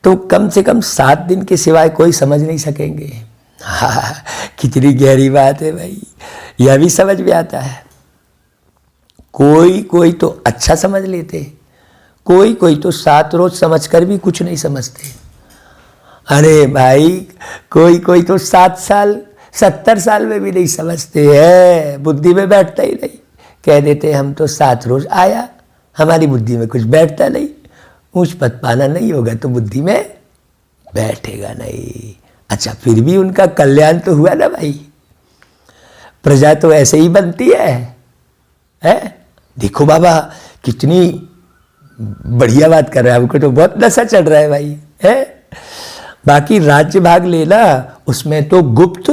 तो कम से कम 7 दिन के सिवाय कोई समझ नहीं सकेंगे। हाँ, कितनी गहरी बात है भाई। यह भी समझ में आता है। कोई तो अच्छा समझ लेते, कोई तो 7 रोज समझकर भी कुछ नहीं समझते। अरे भाई कोई तो 7 साल 70 साल में भी नहीं समझते हैं। बुद्धि में बैठता ही नहीं। कह देते हम तो 7 रोज आया, हमारी बुद्धि में कुछ बैठता नहीं। ऊंच पद पाना नहीं होगा तो बुद्धि में बैठेगा नहीं। अच्छा फिर भी उनका कल्याण तो हुआ ना भाई। प्रजा तो ऐसे ही बनती है? देखो बाबा कितनी बढ़िया बात कर रहा है, हमको तो बहुत नशा चढ़ रहा है भाई, है। बाकी राज्य भाग लेना उसमें तो गुप्त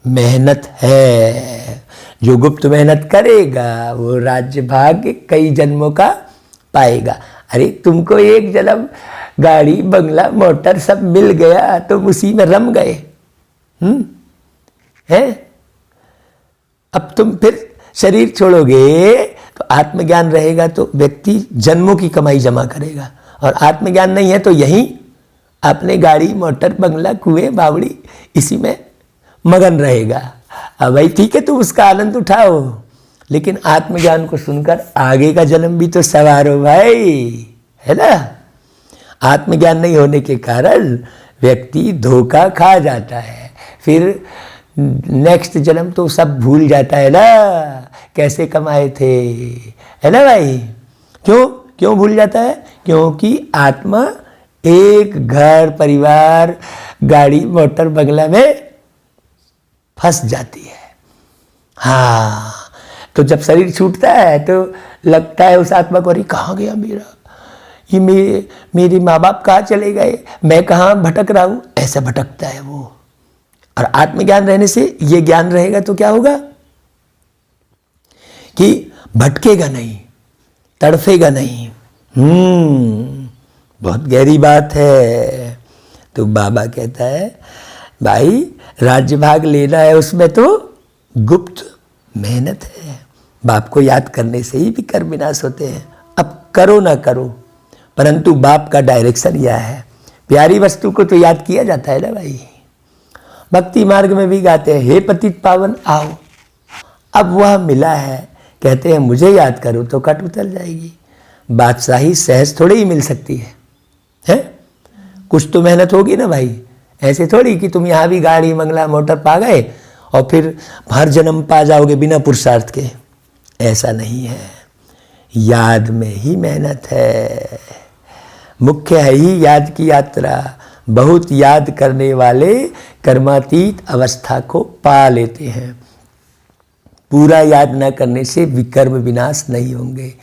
मेहनत है, जो गुप्त मेहनत करेगा वो राज्य भाग कई जन्मों का पाएगा। अरे तुमको एक जन्म गाड़ी बंगला मोटर सब मिल गया, तुम उसी में रम गए, है। अब तुम फिर शरीर छोड़ोगे तो आत्मज्ञान रहेगा तो व्यक्ति जन्मों की कमाई जमा करेगा, और आत्मज्ञान नहीं है तो यहीं अपने गाड़ी मोटर बंगला कुएं बावड़ी इसी में मगन रहेगा। अब भाई ठीक है, तुम उसका आनंद उठाओ, लेकिन आत्मज्ञान को सुनकर आगे का जन्म भी तो सवारो भाई, है ना। आत्मज्ञान नहीं होने के कारण व्यक्ति धोखा खा जाता है, फिर नेक्स्ट जन्म तो सब भूल जाता है ना, कैसे कमाए थे, है ना भाई। क्यों भूल जाता है? क्योंकि आत्मा एक घर परिवार गाड़ी मोटर बंगला में फंस जाती है। हाँ, तो जब शरीर छूटता है तो लगता है उस आत्मा को, अरे कहाँ गया मेरा, ये मेरे माँ बाप कहाँ चले गए, मैं कहाँ भटक रहा हूँ, ऐसा भटकता है वो। और आत्मज्ञान रहने से ये ज्ञान रहेगा तो क्या होगा कि भटकेगा नहीं, तड़फेगा नहीं। बहुत गहरी बात है। तो बाबा कहता है भाई राज्य भाग लेना है उसमें तो गुप्त मेहनत है, बाप को याद करने से ही विकर्म विनाश होते हैं। अब करो ना करो, परंतु बाप का डायरेक्शन यह है, प्यारी वस्तु को तो याद किया जाता है ना भाई। भक्ति मार्ग में भी गाते हैं, हे पतित पावन आओ। अब वह मिला है, कहते हैं मुझे याद करो तो कट उतर जाएगी। बादशाही सहज थोड़ी ही मिल सकती है? कुछ तो मेहनत होगी ना भाई। ऐसे थोड़ी कि तुम यहाँ भी गाड़ी बंगला मोटर पा गए और फिर हर जन्म पा जाओगे बिना पुरुषार्थ के, ऐसा नहीं है। याद में ही मेहनत है, मुख्य है ही याद की यात्रा। बहुत याद करने वाले कर्मातीत अवस्था को पा लेते हैं। पूरा याद न करने से विकर्म विनाश नहीं होंगे।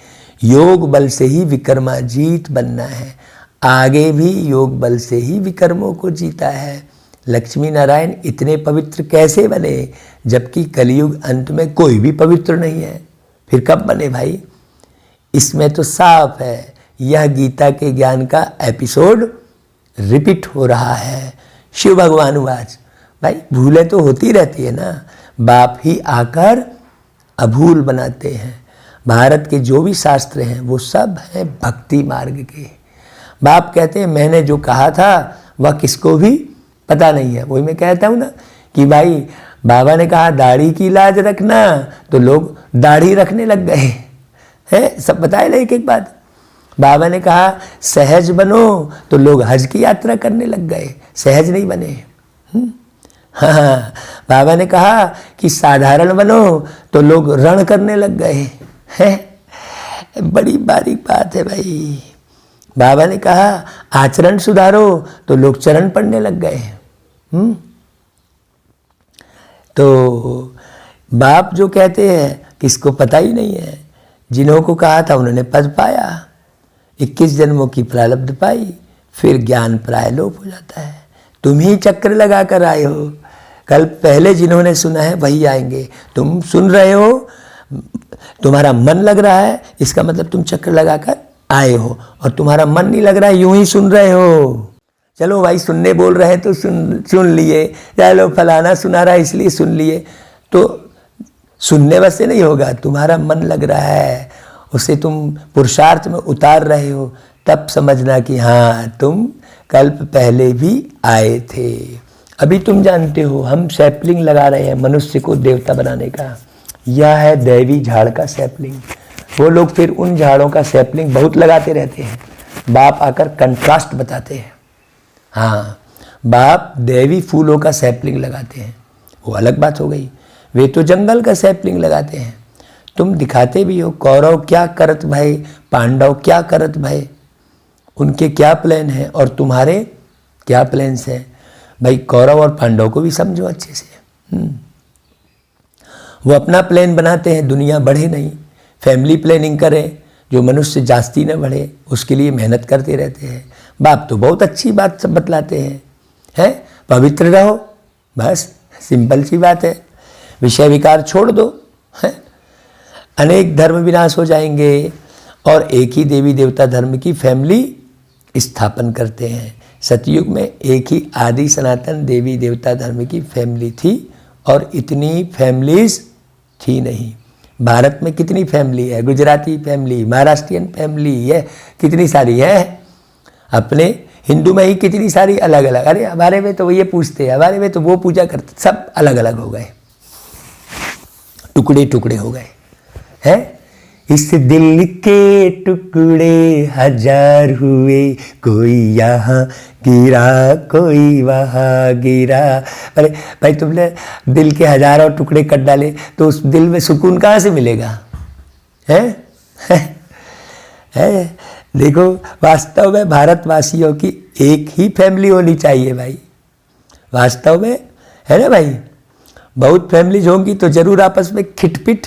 योग बल से ही विकर्माजीत बनना है, आगे भी योग बल से ही विकर्मों को जीता है। लक्ष्मी नारायण इतने पवित्र कैसे बने, जबकि कलयुग अंत में कोई भी पवित्र नहीं है? फिर कब बने भाई? इसमें तो साफ है, यह गीता के ज्ञान का एपिसोड रिपीट हो रहा है। शिव भगवान वाच, भाई भूलें तो होती रहती है ना, बाप ही आकर अभूल बनाते हैं। भारत के जो भी शास्त्र हैं वो सब हैं भक्ति मार्ग के। बाप कहते हैं मैंने जो कहा था वह किसको भी पता नहीं है। वही मैं कहता हूँ ना कि भाई बाबा ने कहा दाढ़ी की लाज रखना, तो लोग दाढ़ी रखने लग गए हैं। सब बताए ना एक एक बात। बाबा ने कहा सहज बनो, तो लोग हज की यात्रा करने लग गए, सहज नहीं बने। हाँ, बाबा ने कहा कि साधारण बनो, तो लोग रण करने लग गए हैं। बड़ी बारीक बात है भाई। बाबा ने कहा आचरण सुधारो, तो लोग चरण पढ़ने लग गए। तो बाप जो कहते हैं किसको पता ही नहीं है। जिन्हों को कहा था उन्होंने पद पाया, 21 जन्मों की प्रारब्ध पाई, फिर ज्ञान प्रायलोप हो जाता है। तुम ही चक्र लगा कर आए हो। कल पहले जिन्होंने सुना है वही आएंगे। तुम सुन रहे हो, तुम्हारा मन लग रहा है, इसका मतलब तुम चक्र लगाकर आए हो, और तुम्हारा मन नहीं लग रहा है, यूं ही सुन रहे हो। चलो भाई सुनने बोल रहे हैं तो सुन लिए, चलो फलाना सुना रहा है इसलिए सुन लिए, तो सुनने वैसे नहीं होगा। तुम्हारा मन लग रहा है, उसे तुम पुरुषार्थ में उतार रहे हो, तब समझना कि हाँ तुम कल्प पहले भी आए थे। अभी तुम जानते हो हम सैपलिंग लगा रहे हैं मनुष्य को देवता बनाने का। यह है दैवी झाड़ का सैपलिंग। वो लोग फिर उन झाड़ों का सैपलिंग बहुत लगाते रहते हैं। बाप आकर कंट्रास्ट बताते हैं। हाँ, बाप दैवी फूलों का सैपलिंग लगाते हैं, वो अलग बात हो गई। वे तो जंगल का सैपलिंग लगाते हैं। तुम दिखाते भी हो कौरव क्या करत भय, पांडव क्या करत भय, उनके क्या प्लान है और तुम्हारे क्या प्लान्स हैं। भाई कौरव और पांडव को भी समझो अच्छे से। वो अपना प्लान बनाते हैं, दुनिया बढ़े नहीं, फैमिली प्लानिंग करें, जो मनुष्य जास्ती न बढ़े उसके लिए मेहनत करते रहते हैं। बाप तो बहुत अच्छी बात सब बतलाते हैं, पवित्र रहो, बस सिंपल सी बात है, विषय विकार छोड़ दो, है। अनेक धर्म विनाश हो जाएंगे और एक ही देवी देवता धर्म की फैमिली स्थापन करते हैं। सतयुग में एक ही आदि सनातन देवी देवता धर्म की फैमिली थी और इतनी फैमिलीज थी नहीं। भारत में कितनी फैमिली है, गुजराती फैमिली, महाराष्ट्रियन फैमिली है, कितनी सारी है। अपने हिंदू में ही कितनी सारी अलग अलग, अरे हमारे में तो ये पूछते हैं, हमारे में तो वो पूजा करते, सब अलग अलग हो गए, टुकड़े टुकड़े हो गए हैं। इस दिल के टुकड़े हजार हुए, कोई यहाँ गिरा कोई वहाँ गिरा। अरे भाई तुमने दिल के हजारों टुकड़े कर डाले तो उस दिल में सुकून कहाँ से मिलेगा, है? देखो वास्तव में भारतवासियों की एक ही फैमिली होनी चाहिए भाई, वास्तव में, है ना भाई। बहुत फैमिलीज होंगी तो जरूर आपस में खिटपिट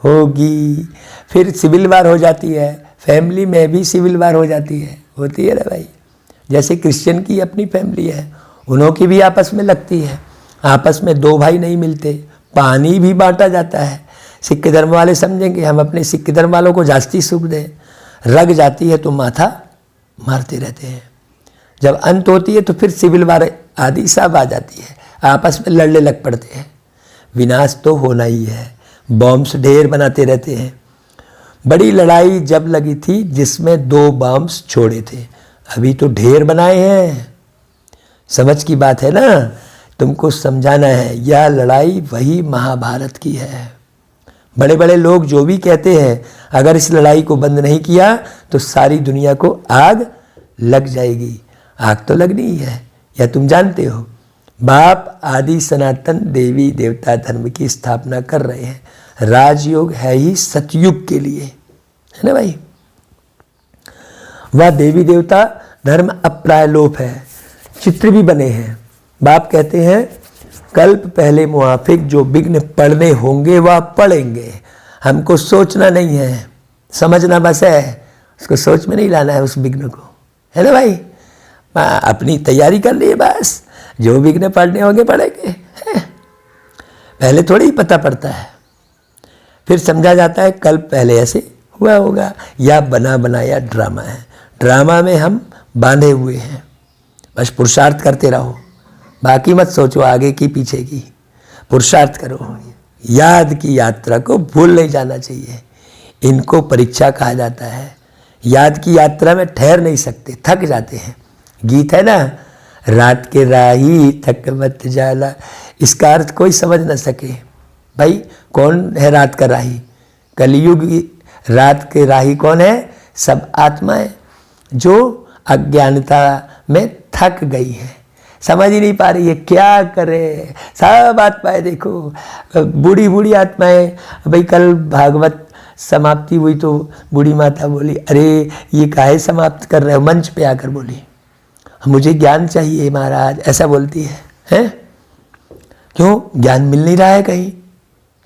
होगी, फिर सिविल वार हो जाती है, फैमिली में भी सिविल वार हो जाती है, होती है ना भाई। जैसे क्रिश्चियन की अपनी फैमिली है, उन्हों की भी आपस में लगती है, आपस में दो भाई नहीं मिलते, पानी भी बांटा जाता है। सिख धर्म वाले समझेंगे हम अपने सिख धर्म वालों को जास्ती सुख दें, रग जाती है तो माथा मारते रहते हैं। जब अंत होती है तो फिर सिविल वार आदि सब आ जाती है, आपस में लड़ने लग पड़ते हैं। विनाश तो होना ही है, बॉम्ब्स ढेर बनाते रहते हैं। बड़ी लड़ाई जब लगी थी जिसमें 2 बॉम्ब्स छोड़े थे, अभी तो ढेर बनाए हैं। समझ की बात है ना, तुमको समझाना है, यह लड़ाई वही महाभारत की है। बड़े बड़े लोग जो भी कहते हैं अगर इस लड़ाई को बंद नहीं किया तो सारी दुनिया को आग लग जाएगी। आग तो लगनी ही है, या तुम जानते हो। बाप आदि सनातन देवी देवता धर्म की स्थापना कर रहे हैं। राजयोग है ही सतयुग के लिए, है ना भाई। वह देवी देवता धर्म अप्रायलोप है, चित्र भी बने हैं। बाप कहते हैं कल्प पहले मुआफिक जो विघ्न पढ़ने होंगे वह पढ़ेंगे। हमको सोचना नहीं है, समझना बस है, उसको सोच में नहीं लाना है उस विघ्न को, है ना भाई। अपनी तैयारी कर लिए बस, जो विघ्न पढ़ने होंगे पढ़ेंगे। पहले थोड़ी ही पता पड़ता है, फिर समझा जाता है कल्प पहले ऐसे हुआ होगा, या बना बनाया ड्रामा है। ड्रामा में हम बांधे हुए हैं, बस पुरुषार्थ करते रहो, बाकी मत सोचो आगे की पीछे की, पुरुषार्थ करो। याद की यात्रा को भूल नहीं जाना चाहिए, इनको परीक्षा कहा जाता है। याद की यात्रा में ठहर नहीं सकते, थक जाते हैं। गीत है ना, रात के राही थक मत जाला, इसका अर्थ कोई समझ न सके। भाई कौन है रात का राही? कलयुग रात के राही कौन है? सब आत्माएं जो अज्ञानता में थक गई है, समझ ही नहीं पा रही है क्या करे। सब आत्माएं देखो, बूढ़ी बूढ़ी आत्माएं। भाई कल भागवत समाप्ति हुई तो बूढ़ी माता बोली, अरे ये काहे समाप्त कर रहे हो? मंच पे आकर बोली, मुझे ज्ञान चाहिए महाराज, ऐसा बोलती है, हैं? क्यों? ज्ञान मिल नहीं रहा है कहीं,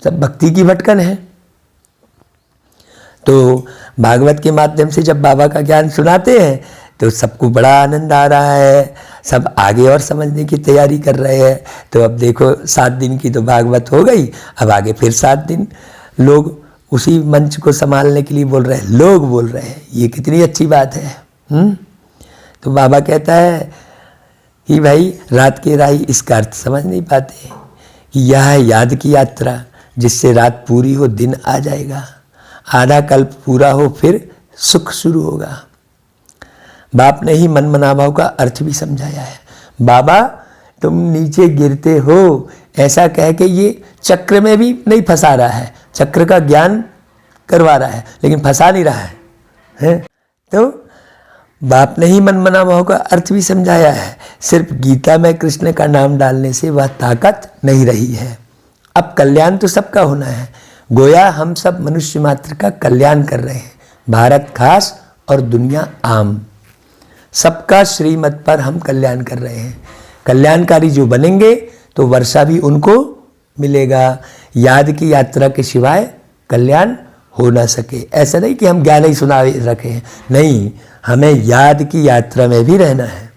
सब भक्ति की भटकन है। तो भागवत के माध्यम से जब बाबा का ज्ञान सुनाते हैं तो सबको बड़ा आनंद आ रहा है, सब आगे और समझने की तैयारी कर रहे हैं। तो अब देखो 7 दिन की तो भागवत हो गई, अब आगे फिर 7 दिन लोग उसी मंच को संभालने के लिए बोल रहे हैं, लोग बोल रहे हैं। ये कितनी अच्छी बात है। तो बाबा कहता है कि भाई रात के राही इसका अर्थ समझ नहीं पाते कि यह है याद की यात्रा, जिससे रात पूरी हो दिन आ जाएगा, आधा कल्प पूरा हो फिर सुख शुरू होगा। बाप ने ही मन मनाभाव का अर्थ भी समझाया है। बाबा तुम नीचे गिरते हो ऐसा कह के ये चक्र में भी नहीं फंसा रहा है, चक्र का ज्ञान करवा रहा है लेकिन फंसा नहीं रहा है? तो बाप ने ही मन मनाभाव का अर्थ भी समझाया है। सिर्फ गीता में कृष्ण का नाम डालने से वह ताकत नहीं रही है। अब कल्याण तो सबका होना है, गोया हम सब मनुष्य मात्र का कल्याण कर रहे हैं, भारत खास और दुनिया आम, सबका श्रीमत पर हम कल्याण कर रहे हैं। कल्याणकारी जो बनेंगे तो वर्षा भी उनको मिलेगा। याद की यात्रा के सिवाय कल्याण हो ना सके। ऐसा नहीं कि हम ज्ञान ही सुना रखे हैं, नहीं, हमें याद की यात्रा में भी रहना है।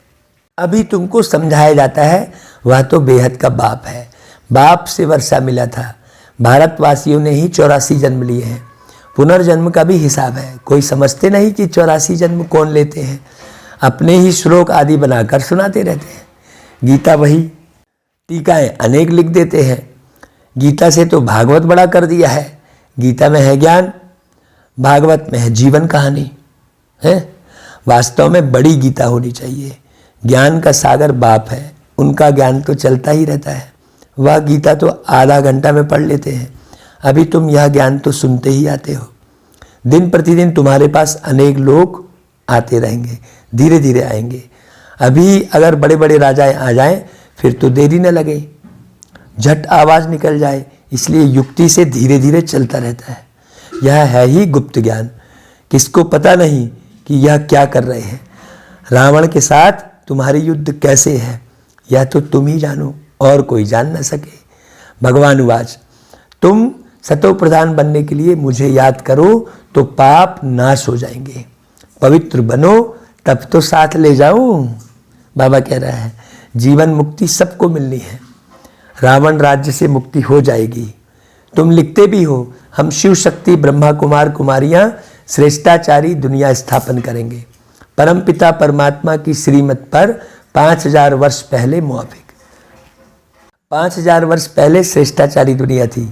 अभी तुमको समझाया जाता है वह तो बेहद का बाप है, बाप से वर्षा मिला था। भारतवासियों ने ही 84 जन्म लिए हैं, पुनर्जन्म का भी हिसाब है। कोई समझते नहीं कि 84 जन्म कौन लेते हैं, अपने ही श्लोक आदि बनाकर सुनाते रहते हैं। गीता वही, टीकाएं अनेक लिख देते हैं। गीता से तो भागवत बड़ा कर दिया है। गीता में है ज्ञान, भागवत में है जीवन कहानी है। वास्तव में बड़ी गीता होनी चाहिए। ज्ञान का सागर बाप है, उनका ज्ञान तो चलता ही रहता है। वह गीता तो आधा घंटा में पढ़ लेते हैं। अभी तुम यह ज्ञान तो सुनते ही आते हो। दिन प्रतिदिन तुम्हारे पास अनेक लोग आते रहेंगे, धीरे धीरे आएंगे। अभी अगर बड़े बड़े राजाएं आ जाएं फिर तो देरी न लगे, झट आवाज़ निकल जाए। इसलिए युक्ति से धीरे धीरे चलता रहता है। यह है ही गुप्त ज्ञान, किसको पता नहीं कि यह क्या कर रहे हैं। रावण के साथ तुम्हारी युद्ध कैसे है यह तो तुम ही जानो, और कोई जान न सके। भगवान उवाच, तुम सतो प्रधान बनने के लिए मुझे याद करो तो पाप नाश हो जाएंगे। पवित्र बनो तब तो साथ ले जाऊं। बाबा कह रहा है जीवन मुक्ति सबको मिलनी है। रावण राज्य से मुक्ति हो जाएगी। तुम लिखते भी हो, हम शिव शक्ति ब्रह्मा कुमार कुमारियां श्रेष्ठाचारी दुनिया स्थापन करेंगे। परमपिता परमात्मा की श्रीमत पर 5000 वर्ष पहले मुआफिक 5000 वर्ष पहले श्रेष्ठाचारी दुनिया थी।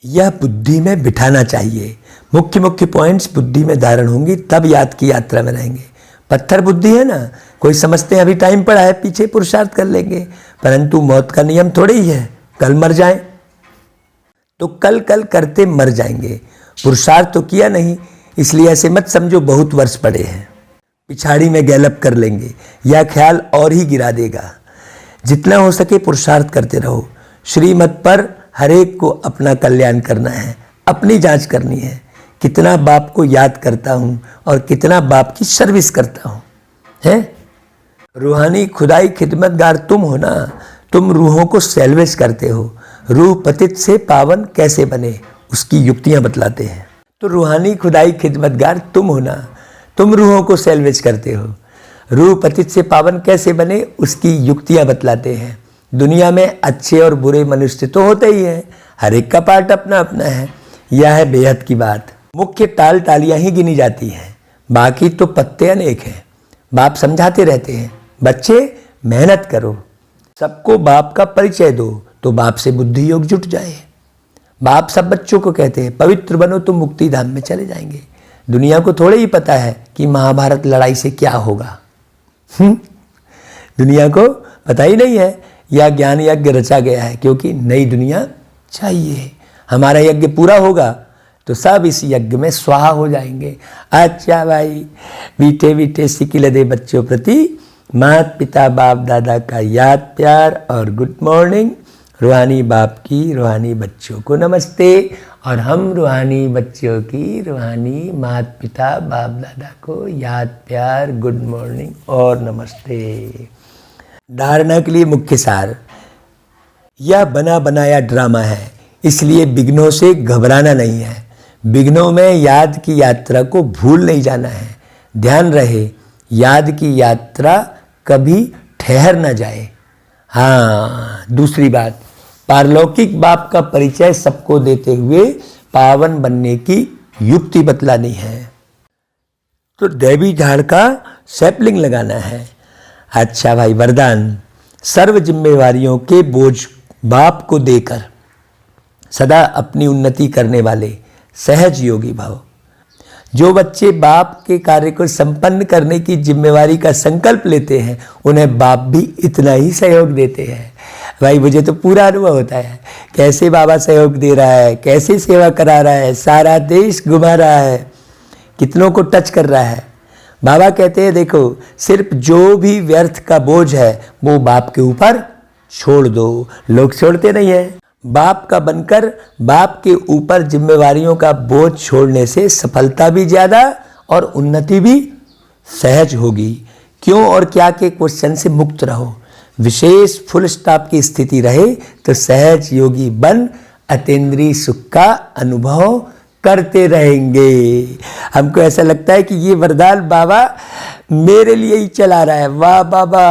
यह बुद्धि में बिठाना चाहिए। मुख्य मुख्य पॉइंट्स बुद्धि में धारण होंगी तब याद की यात्रा में रहेंगे। पत्थर बुद्धि है ना, कोई समझते हैं अभी टाइम पड़ा है पीछे पुरुषार्थ कर लेंगे, परंतु मौत का नियम थोड़े ही है कल मर जाएं तो कल कल करते मर जाएंगे। पुरुषार्थ तो किया नहीं, इसलिए ऐसे मत समझो बहुत वर्ष पड़े हैं, पिछाड़ी में गैलप कर लेंगे। यह ख्याल और ही गिरा देगा। जितना हो सके पुरुषार्थ करते रहो। श्रीमत पर हरेक को अपना कल्याण करना है, अपनी जांच करनी है। कितना बाप को याद करता हूँ और कितना बाप की सर्विस करता हूँ, है। रूहानी खुदाई खिदमतगार तुम हो ना, तुम रूहों को सेल्वेज करते हो। रूह पतित से पावन कैसे बने उसकी युक्तियां बतलाते हैं। तो रूहानी खुदाई खिदमतगार तुम हो ना, तुम रूहों को सेल्वेज करते हो। रूह पतित से पावन कैसे बने उसकी युक्तियां बतलाते हैं। दुनिया में अच्छे और बुरे मनुष्य तो होते ही हैं, हर एक का पार्ट अपना अपना है। यह है बेहद की बात। मुख्य टाल टालियां ही गिनी जाती हैं, बाकी तो पत्ते अनेक हैं। बाप समझाते रहते हैं, बच्चे मेहनत करो, सबको बाप का परिचय दो तो बाप से बुद्धि योग जुट जाए। बाप सब बच्चों को कहते हैं पवित्र बनो तो मुक्ति धाम में चले जाएंगे। दुनिया को थोड़े ही पता है कि महाभारत लड़ाई से क्या होगा। दुनिया को पता ही नहीं है। यह ज्ञान यज्ञ रचा गया है क्योंकि नई दुनिया चाहिए। हमारा यज्ञ पूरा होगा तो सब इस यज्ञ में स्वाहा हो जाएंगे। अच्छा भाई, बीटे बीटे सिकिल दे बच्चों प्रति माता पिता बाप दादा का याद प्यार और गुड मॉर्निंग। रूहानी बाप की रूहानी बच्चों को नमस्ते, और हम रूहानी बच्चों की रूहानी माता पिता बाप दादा को याद प्यार गुड मॉर्निंग और नमस्ते। धारणा के लिए मुख्य सार, यह बना बनाया ड्रामा है, इसलिए विघ्नों से घबराना नहीं है। विघ्नों में याद की यात्रा को भूल नहीं जाना है। ध्यान रहे याद की यात्रा कभी ठहर ना जाए। हाँ, दूसरी बात, पारलौकिक बाप का परिचय सबको देते हुए पावन बनने की युक्ति बतलानी है। तो देवी झाड़ का सैपलिंग लगाना है। अच्छा भाई, वरदान, सर्व जिम्मेवारियों के बोझ बाप को देकर सदा अपनी उन्नति करने वाले सहज योगी भाव। जो बच्चे बाप के कार्य को संपन्न करने की जिम्मेवारी का संकल्प लेते हैं उन्हें बाप भी इतना ही सहयोग देते हैं। भाई मुझे तो पूरा अनुभव होता है कैसे बाबा सहयोग दे रहा है, कैसे सेवा करा रहा है, सारा देश घुमा रहा है, कितनों को टच कर रहा है। बाबा कहते हैं देखो, सिर्फ जो भी व्यर्थ का बोझ है वो बाप के ऊपर छोड़ दो। लोग छोड़ते नहीं है। बाप का बनकर बाप के ऊपर जिम्मेवारियों का बोझ छोड़ने से सफलता भी ज़्यादा और उन्नति भी सहज होगी। क्यों और क्या के क्वेश्चन से मुक्त रहो। विशेष फुल स्टॉप की स्थिति रहे तो सहज योगी बन अतीन्द्रिय सुख का अनुभव करते रहेंगे। हमको ऐसा लगता है कि ये वरदान बाबा मेरे लिए ही चला रहा है। वाह बाबा।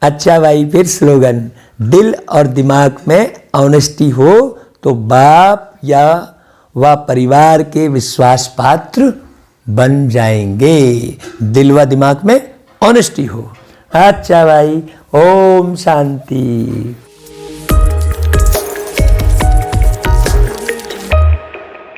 अच्छा भाई, फिर स्लोगन, दिल और दिमाग में ऑनेस्टी हो तो बाप या व परिवार के विश्वास पात्र बन जाएंगे। दिल व दिमाग में ऑनेस्टी हो। अच्छा भाई, ओम शांति।